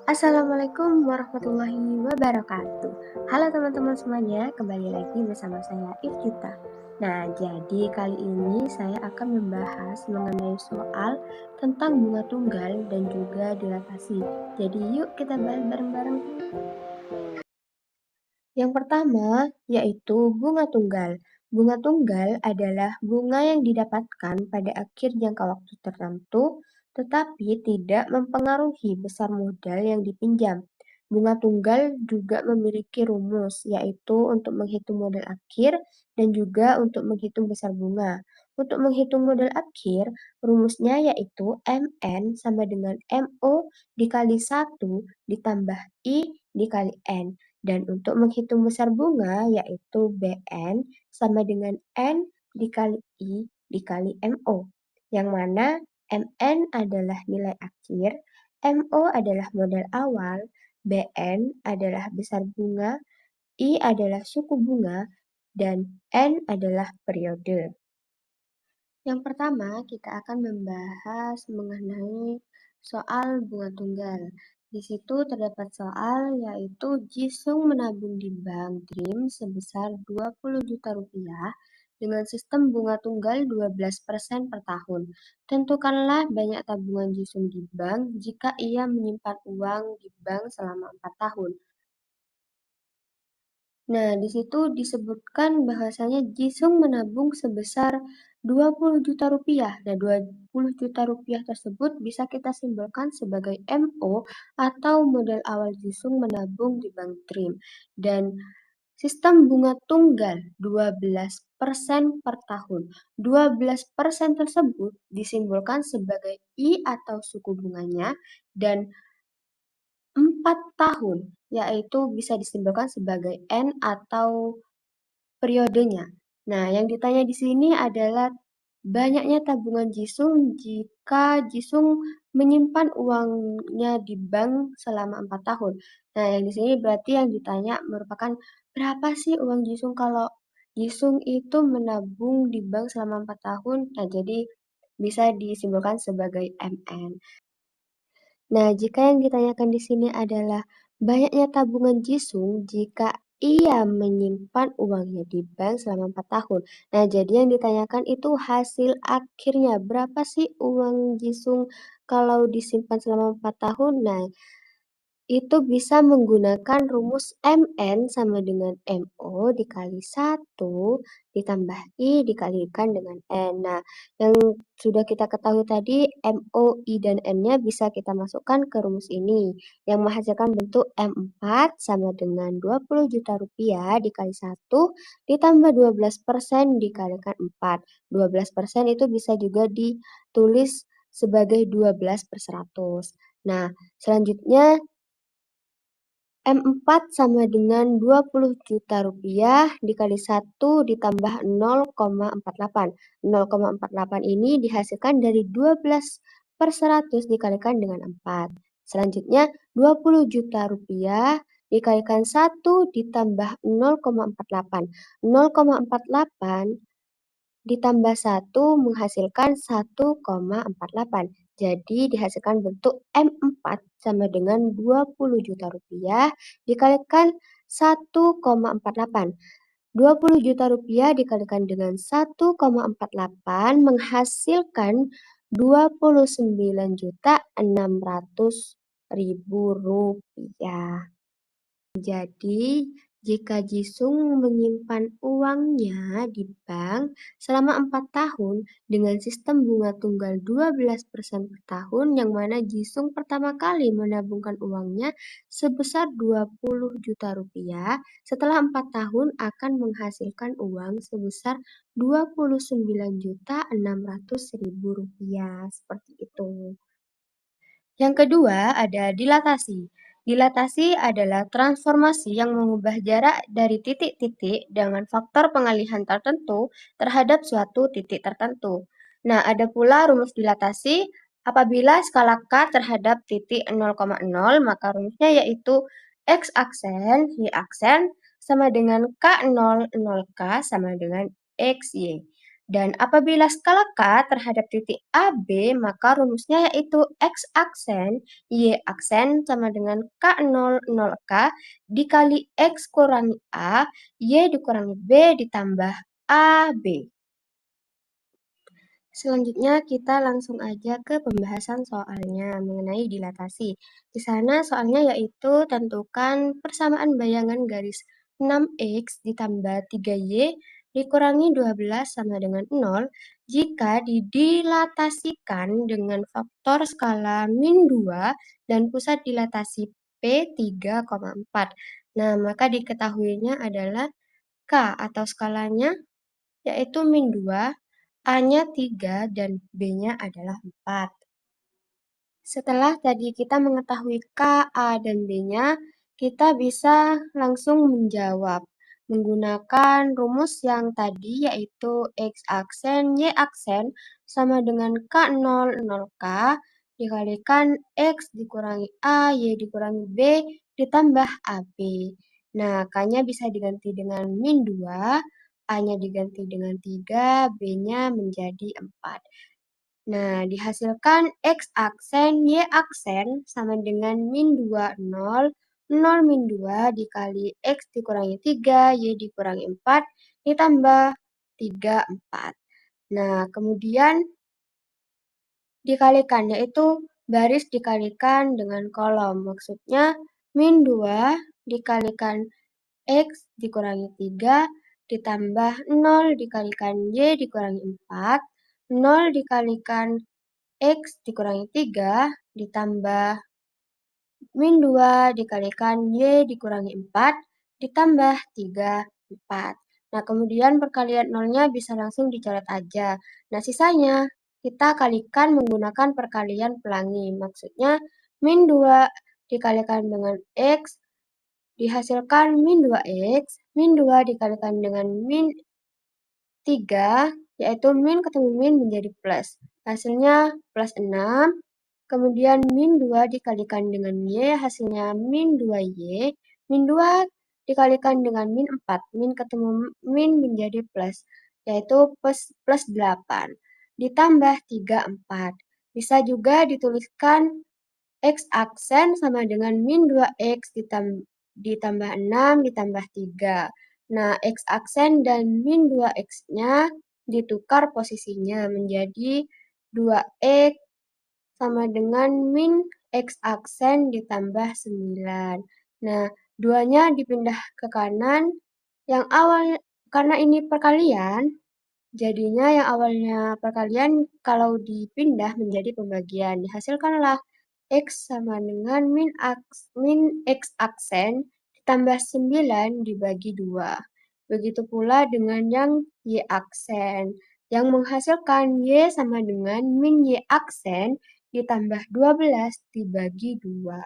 Assalamualaikum warahmatullahi wabarakatuh. Halo teman-teman semuanya, kembali lagi bersama saya Iftita. Nah, jadi kali ini saya akan membahas mengenai soal tentang bunga tunggal dan juga dilatasi. Jadi yuk kita bahas bareng-bareng. Yang pertama yaitu bunga tunggal. Bunga tunggal adalah bunga yang didapatkan pada akhir jangka waktu tertentu, tetapi tidak mempengaruhi besar modal yang dipinjam. Bunga tunggal juga memiliki rumus, yaitu untuk menghitung modal akhir dan juga untuk menghitung besar bunga. Untuk menghitung modal akhir, rumusnya yaitu MN sama dengan MO dikali 1 ditambah I dikali N. Dan untuk menghitung besar bunga, yaitu Bn sama dengan N dikali I dikali MO. Yang mana Mn adalah nilai akhir, MO adalah modal awal, Bn adalah besar bunga, I adalah suku bunga, dan N adalah periode. Yang pertama, kita akan membahas mengenai soal bunga tunggal. Di situ terdapat soal yaitu Jisung menabung di Bank Dream sebesar 20 juta rupiah dengan sistem bunga tunggal 12% per tahun. Tentukanlah banyak tabungan Jisung di bank jika ia menyimpan uang di bank selama 4 tahun. Nah, di situ disebutkan bahwasanya Jisung menabung sebesar 20 juta rupiah. Nah, 20 juta rupiah tersebut bisa kita simbolkan sebagai MO atau modal awal Jisung menabung di Bank Dream. Dan sistem bunga tunggal 12% per tahun. 12% tersebut disimbolkan sebagai I atau suku bunganya dan 4 tahun, yaitu bisa disimbolkan sebagai N atau periodenya. Nah, yang ditanya di sini adalah banyaknya tabungan Jisung jika Jisung menyimpan uangnya di bank selama 4 tahun. Nah, yang di sini berarti yang ditanya merupakan berapa sih uang Jisung kalau Jisung itu menabung di bank selama 4 tahun. Nah, jadi bisa disimbolkan sebagai MN. Nah, jika yang ditanyakan di sini adalah banyaknya tabungan Jisung jika ia menyimpan uangnya di bank selama 4 tahun. Nah, jadi yang ditanyakan itu hasil akhirnya. Berapa sih uang Jisung kalau disimpan selama 4 tahun? Nah, itu bisa menggunakan rumus MN sama dengan MO dikali 1 ditambah I dikalikan dengan N. Nah, yang sudah kita ketahui tadi, MO, I, dan N-nya bisa kita masukkan ke rumus ini, yang menghasilkan bentuk M4 sama dengan 20 juta rupiah dikali 1 ditambah 12% dikalikan 4. 12% itu bisa juga ditulis sebagai 12 per 100. Nah, selanjutnya M4 sama dengan 20 juta rupiah dikali 1 ditambah 0,48. 0,48 ini dihasilkan dari 12 per 100 dikalikan dengan 4. Selanjutnya 20 juta rupiah dikalikan 1 ditambah 0,48. 0,48 ditambah 1 menghasilkan 1,48. Jadi dihasilkan bentuk M4 sama dengan 20 juta rupiah dikalikan 1,48. 20 juta rupiah dikalikan dengan 1,48 menghasilkan 29.600.000 rupiah. Jadi, jika Jisung menyimpan uangnya di bank selama 4 tahun dengan sistem bunga tunggal 12% per tahun, yang mana Jisung pertama kali menabungkan uangnya sebesar 20 juta rupiah, setelah 4 tahun akan menghasilkan uang sebesar 29.600.000 rupiah. Seperti itu. Yang kedua ada dilatasi. Dilatasi adalah transformasi yang mengubah jarak dari titik-titik dengan faktor pengalihan tertentu terhadap suatu titik tertentu. Nah, ada pula rumus dilatasi apabila skala K terhadap titik 0,0, maka rumusnya yaitu X aksen, Y aksen sama dengan K0, 0K sama dengan XY. Dan apabila skala K terhadap titik AB, maka rumusnya yaitu X aksen, Y aksen sama dengan K0, 0K dikali X kurangi A, Y dikurangi B ditambah AB. Selanjutnya kita langsung aja ke pembahasan soalnya mengenai dilatasi. Di sana soalnya yaitu tentukan persamaan bayangan garis 6X ditambah 3Y dikurangi 12 sama dengan 0 jika didilatasikan dengan faktor skala min 2 dan pusat dilatasi P 3,4. Nah, maka diketahuinya adalah K atau skalanya yaitu min 2, A-nya 3, dan B-nya adalah 4. Setelah tadi kita mengetahui K, A, dan B-nya, kita bisa langsung menjawab menggunakan rumus yang tadi yaitu X aksen, Y aksen sama dengan K0, 0K dikalikan X dikurangi A, Y dikurangi B ditambah AB. Nah, K-nya bisa diganti dengan min 2, A-nya diganti dengan 3, B-nya menjadi 4. Nah, dihasilkan X aksen, Y aksen sama dengan min 2, 0. 0 min 2 dikali X dikurangi 3, Y dikurangi 4, ditambah 3, 4. Nah, kemudian dikalikan, yaitu baris dikalikan dengan kolom. Maksudnya, min 2 dikalikan X dikurangi 3, ditambah 0 dikalikan Y dikurangi 4, 0 dikalikan X dikurangi 3, ditambah min 2 dikalikan Y dikurangi 4, ditambah 3, 4. Nah, kemudian perkalian nolnya bisa langsung dicoret aja. Nah, sisanya kita kalikan menggunakan perkalian pelangi. Maksudnya, min 2 dikalikan dengan X, dihasilkan min 2X, min 2 dikalikan dengan min 3, yaitu min ketemu min menjadi plus. Hasilnya plus 6, kemudian min 2 dikalikan dengan Y, hasilnya min 2Y, min 2 dikalikan dengan min 4, min ketemu min menjadi plus, yaitu plus 8, ditambah 3, 4. Bisa juga dituliskan X aksen sama dengan min 2X ditambah 6 ditambah 3. Nah, X aksen dan min 2X-nya ditukar posisinya menjadi 2X sama dengan min X aksen ditambah 9. Nah, 2-nya dipindah ke kanan. Yang awal, karena ini perkalian, jadinya yang awalnya perkalian kalau dipindah menjadi pembagian. Dihasilkanlah X sama dengan min X aksen ditambah 9 dibagi 2. Begitu pula dengan yang Y aksen, yang menghasilkan Y sama dengan min Y aksen ditambah 12 dibagi 2.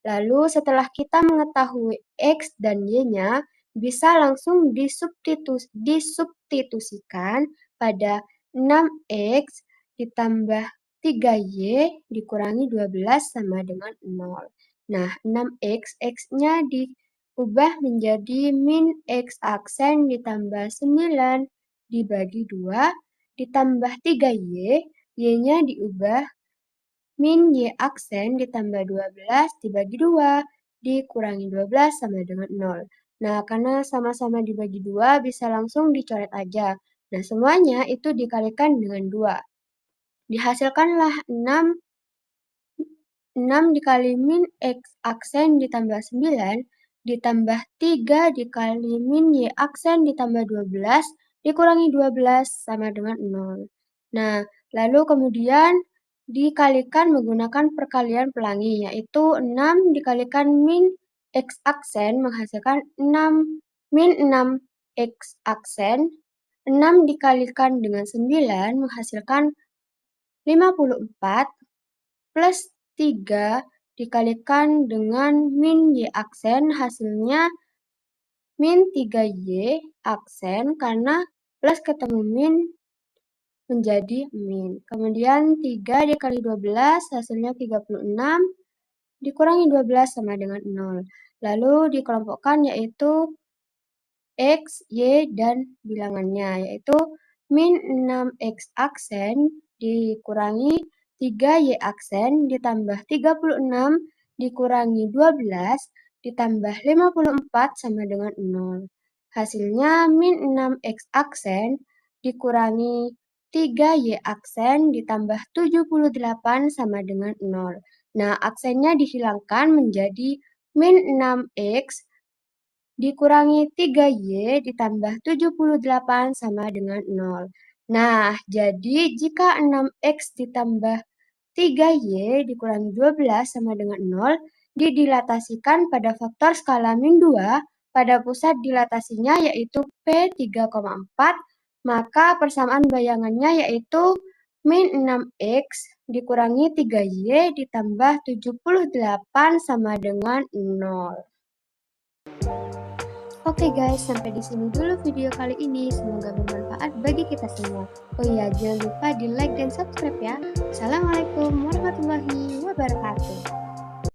Lalu setelah kita mengetahui X dan Y-nya, bisa langsung disubstitusikan pada 6X ditambah 3Y dikurangi 12 sama dengan 0. Nah, 6X, X-nya diubah menjadi min X aksen ditambah 9 dibagi 2, ditambah 3Y, Y-nya diubah min Y aksen ditambah 12 dibagi 2, dikurangi 12 sama dengan 0. Nah, karena sama-sama dibagi 2, bisa langsung dicoret aja. Nah, semuanya itu dikalikan dengan 2. Dihasilkanlah 6 dikali min X aksen ditambah 9, ditambah 3 dikali min Y aksen ditambah 12, dikurangi 12 sama dengan 0. Nah, lalu kemudian dikalikan menggunakan perkalian pelangi, yaitu 6 dikalikan min X aksen menghasilkan 6 min 6 X aksen, 6 dikalikan dengan 9 menghasilkan 54 plus 3 dikalikan dengan min Y aksen hasilnya min 3Y aksen karena plus ketemu min menjadi min. Kemudian 3 dikali 12 hasilnya 36 dikurangi 12 sama dengan 0. Lalu dikelompokkan yaitu X, Y, dan bilangannya yaitu min 6x aksen dikurangi 3y aksen ditambah 36 dikurangi 12 ditambah 54 sama dengan 0. Hasilnya min 6x aksen dikurangi 3y aksen ditambah 78 sama dengan 0. Nah, aksennya dihilangkan menjadi min 6x dikurangi 3y ditambah 78 sama dengan 0. Nah, jadi jika 6x ditambah 3y dikurangi 12 sama dengan 0, didilatasikan pada faktor skala min 2 pada pusat dilatasinya yaitu P3,4, maka persamaan bayangannya yaitu min 6x dikurangi 3y ditambah 78 sama dengan 0. Oke guys, sampai di sini dulu video kali ini. Semoga bermanfaat bagi kita semua. Oh iya, jangan lupa di like dan subscribe ya. Assalamualaikum warahmatullahi wabarakatuh.